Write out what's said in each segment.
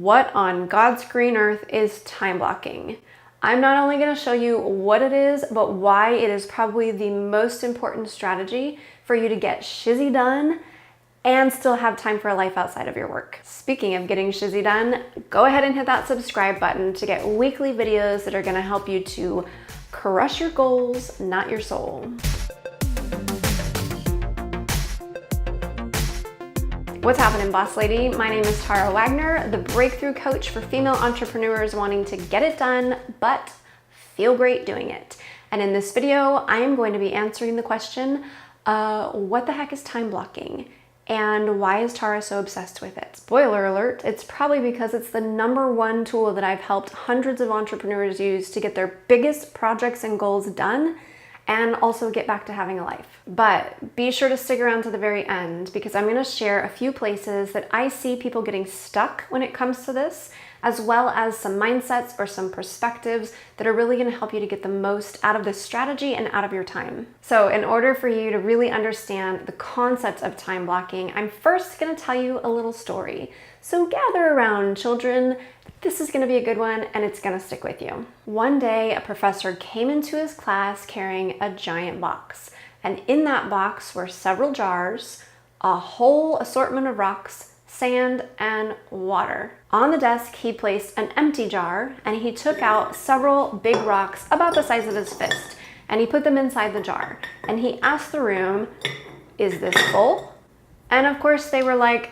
What on God's green earth is time blocking? I'm not only going to show you what it is, but why it is probably the most important strategy for you to get shizzy done and still have time for a life outside of your work. Speaking of getting shizzy done, go ahead and hit that subscribe button to get weekly videos that are going to help you to crush your goals, not your soul. What's happening, boss lady? My name is Tara Wagner, the breakthrough coach for female entrepreneurs wanting to get it done, but feel great doing it. And in this video, I am going to be answering the question, what the heck is time blocking? And why is Tara so obsessed with it? Spoiler alert, it's probably because it's the #1 tool that I've helped hundreds of entrepreneurs use to get their biggest projects and goals done and also get back to having a life. But be sure to stick around to the very end because I'm going to share a few places that I see people getting stuck when it comes to this, as well as some mindsets or some perspectives that are really going to help you to get the most out of this strategy and out of your time. So in order for you to really understand the concept of time blocking, I'm first going to tell you a little story. So gather around, children. This is going to be a good one and it's going to stick with you. One day, a professor came into his class carrying a giant box. And in that box were several jars, a whole assortment of rocks, sand, and water. On the desk, he placed an empty jar and he took out several big rocks about the size of his fist and he put them inside the jar. And he asked the room, "Is this full?" And of course they were like,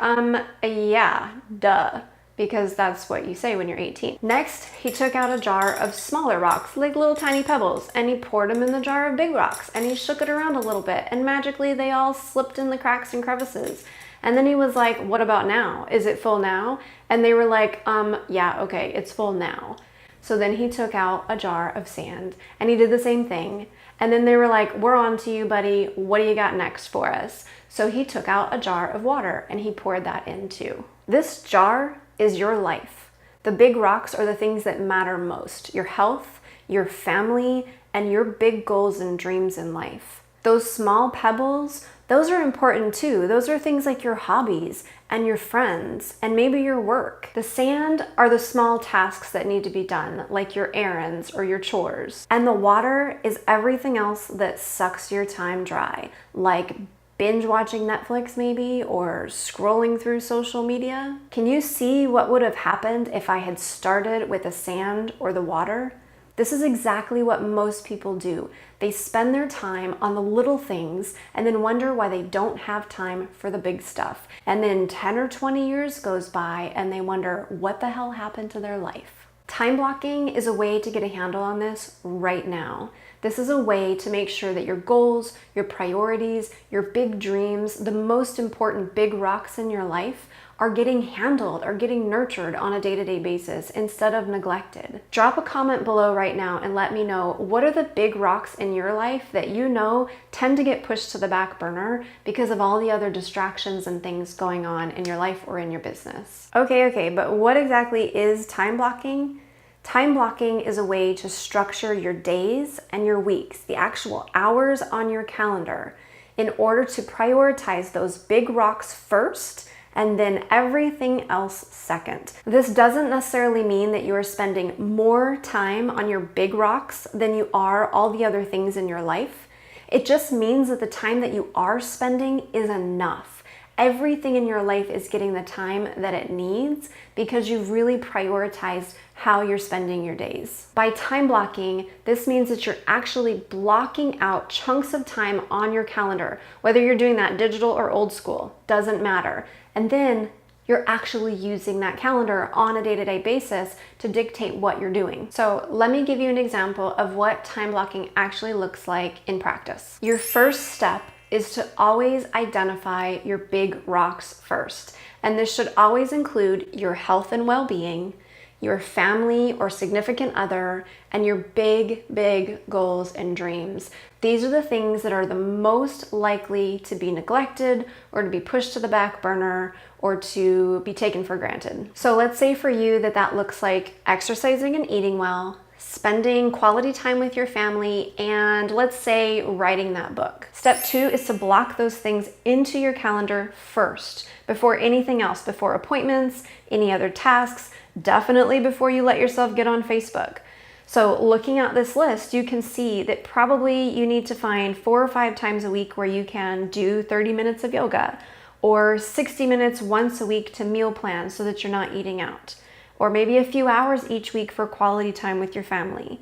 yeah, duh. Because that's what you say when you're 18. Next, he took out a jar of smaller rocks, like little tiny pebbles, and he poured them in the jar of big rocks, and he shook it around a little bit, and magically they all slipped in the cracks and crevices. And then he was like, "What about now? Is it full now?" And they were like, yeah, okay, it's full now. So then he took out a jar of sand, and he did the same thing. And then they were like, "We're on to you, buddy. What do you got next for us?" So he took out a jar of water, and he poured that in too. This jar is your life. The big rocks are the things that matter most. Your health, your family, and your big goals and dreams in life. Those small pebbles, those are important too. Those are things like your hobbies and your friends and maybe your work. The sand are the small tasks that need to be done, like your errands or your chores. And the water is everything else that sucks your time dry, like binge watching Netflix maybe, or scrolling through social media. Can you see what would have happened if I had started with the sand or the water? This is exactly what most people do. They spend their time on the little things and then wonder why they don't have time for the big stuff. And then 10 or 20 years goes by and they wonder what the hell happened to their life. Time blocking is a way to get a handle on this right now. This is a way to make sure that your goals, your priorities, your big dreams, the most important big rocks in your life are getting handled, are getting nurtured on a day-to-day basis instead of neglected. Drop a comment below right now and let me know, what are the big rocks in your life that you know tend to get pushed to the back burner because of all the other distractions and things going on in your life or in your business? Okay, but what exactly is time blocking? Time blocking is a way to structure your days and your weeks, the actual hours on your calendar, in order to prioritize those big rocks first and then everything else second. This doesn't necessarily mean that you are spending more time on your big rocks than you are all the other things in your life. It just means that the time that you are spending is enough. Everything in your life is getting the time that it needs because you've really prioritized how you're spending your days. By time blocking, this means that you're actually blocking out chunks of time on your calendar, whether you're doing that digital or old school, doesn't matter. And then you're actually using that calendar on a day-to-day basis to dictate what you're doing. So let me give you an example of what time blocking actually looks like in practice. Your first step is to always identify your big rocks first. And this should always include your health and well-being, your family or significant other, and your big goals and dreams. These are the things that are the most likely to be neglected or to be pushed to the back burner or to be taken for granted. So let's say for you that looks like exercising and eating well, spending quality time with your family, and let's say writing that book. Step 2 is to block those things into your calendar first, before anything else, before appointments, any other tasks. definitely before you let yourself get on Facebook. So looking at this list, you can see that probably you need to find 4 or 5 times a week where you can do 30 minutes of yoga, or 60 minutes once a week to meal plan so that you're not eating out, or maybe a few hours each week for quality time with your family.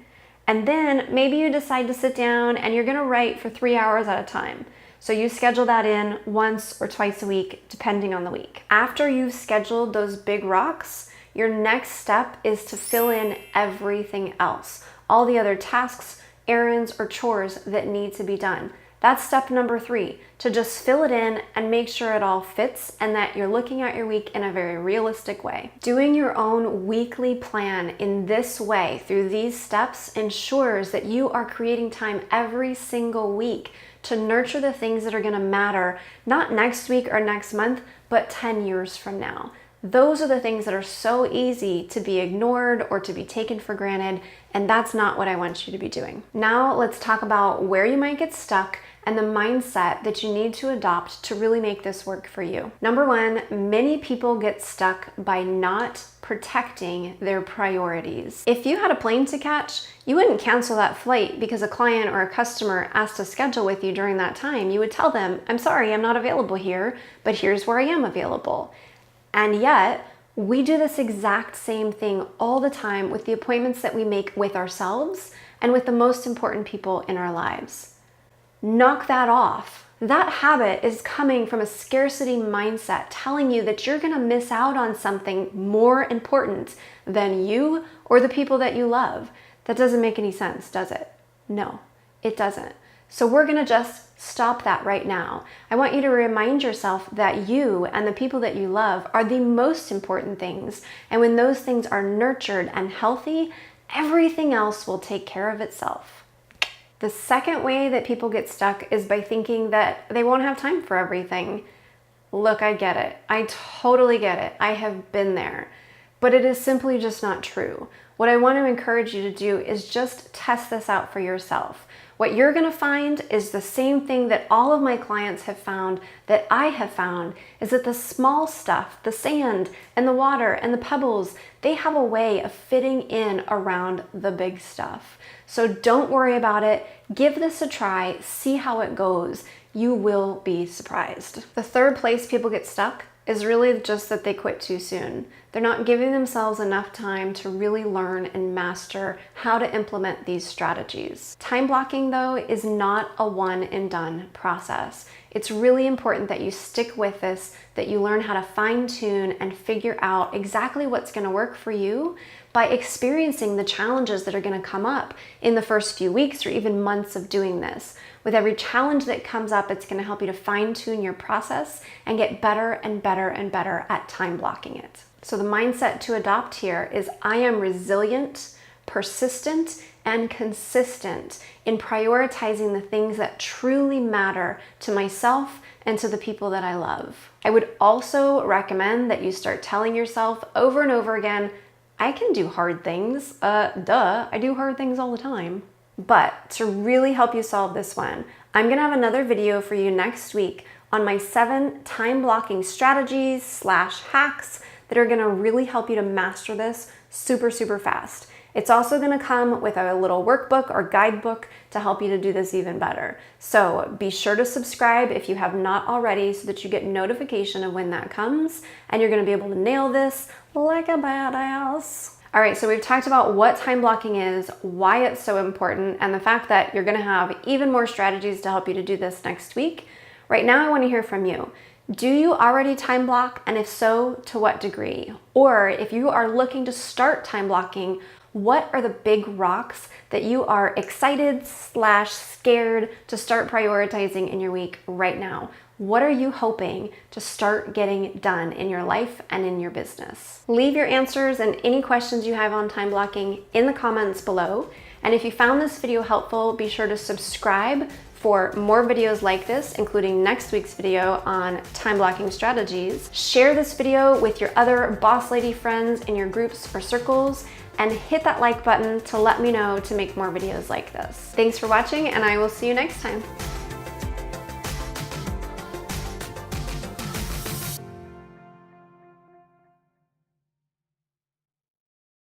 And then maybe you decide to sit down and you're gonna write for 3 hours at a time. So you schedule that in once or twice a week, depending on the week. After you've scheduled those big rocks, your next step is to fill in everything else, all the other tasks, errands, or chores that need to be done. That's step number 3, to just fill it in and make sure it all fits and that you're looking at your week in a very realistic way. Doing your own weekly plan in this way, through these steps, ensures that you are creating time every single week to nurture the things that are gonna matter, not next week or next month, but 10 years from now. Those are the things that are so easy to be ignored or to be taken for granted, and that's not what I want you to be doing. Now let's talk about where you might get stuck and the mindset that you need to adopt to really make this work for you. Number 1, many people get stuck by not protecting their priorities. If you had a plane to catch, you wouldn't cancel that flight because a client or a customer asked to schedule with you during that time. You would tell them, I'm sorry, I'm not available here, but here's where I am available. And yet, we do this exact same thing all the time with the appointments that we make with ourselves and with the most important people in our lives. Knock that off. That habit is coming from a scarcity mindset, telling you that you're gonna miss out on something more important than you or the people that you love. That doesn't make any sense, does it? No, it doesn't. So we're gonna just stop that right now. I want you to remind yourself that you and the people that you love are the most important things. And when those things are nurtured and healthy, everything else will take care of itself. The second way that people get stuck is by thinking that they won't have time for everything. Look, I get it. I totally get it. I have been there. But it is simply just not true. What I want to encourage you to do is just test this out for yourself. What you're going to find is the same thing that all of my clients have found, that I have found, is that the small stuff, the sand and the water and the pebbles, they have a way of fitting in around the big stuff. So don't worry about it. Give this a try. See how it goes. You will be surprised. The third place people get stuck is really just that they quit too soon. They're not giving themselves enough time to really learn and master how to implement these strategies. Time blocking, though, is not a one and done process. It's really important that you stick with this, that you learn how to fine tune and figure out exactly what's going to work for you by experiencing the challenges that are going to come up in the first few weeks or even months of doing this. With every challenge that comes up, it's going to help you to fine tune your process and get better and better and better at time blocking it. So the mindset to adopt here is I am resilient, persistent, and consistent in prioritizing the things that truly matter to myself and to the people that I love. I would also recommend that you start telling yourself over and over again, I can do hard things. I do hard things all the time. But to really help you solve this one, I'm gonna have another video for you next week on my 7 time blocking strategies / hacks that are gonna really help you to master this super, super fast. It's also gonna come with a little workbook or guidebook to help you to do this even better. So be sure to subscribe if you have not already so that you get notification of when that comes, and you're gonna be able to nail this like a badass. All right, so we've talked about what time blocking is, why it's so important, and the fact that you're gonna have even more strategies to help you to do this next week. Right now, I wanna hear from you. Do you already time block? And if so, to what degree? Or if you are looking to start time blocking, what are the big rocks that you are excited / scared to start prioritizing in your week right now? What are you hoping to start getting done in your life and in your business? Leave your answers and any questions you have on time blocking in the comments below. And if you found this video helpful, be sure to subscribe for more videos like this, including next week's video on time blocking strategies. Share this video with your other boss lady friends in your groups or circles, and hit that like button to let me know to make more videos like this. Thanks for watching, and I will see you next time.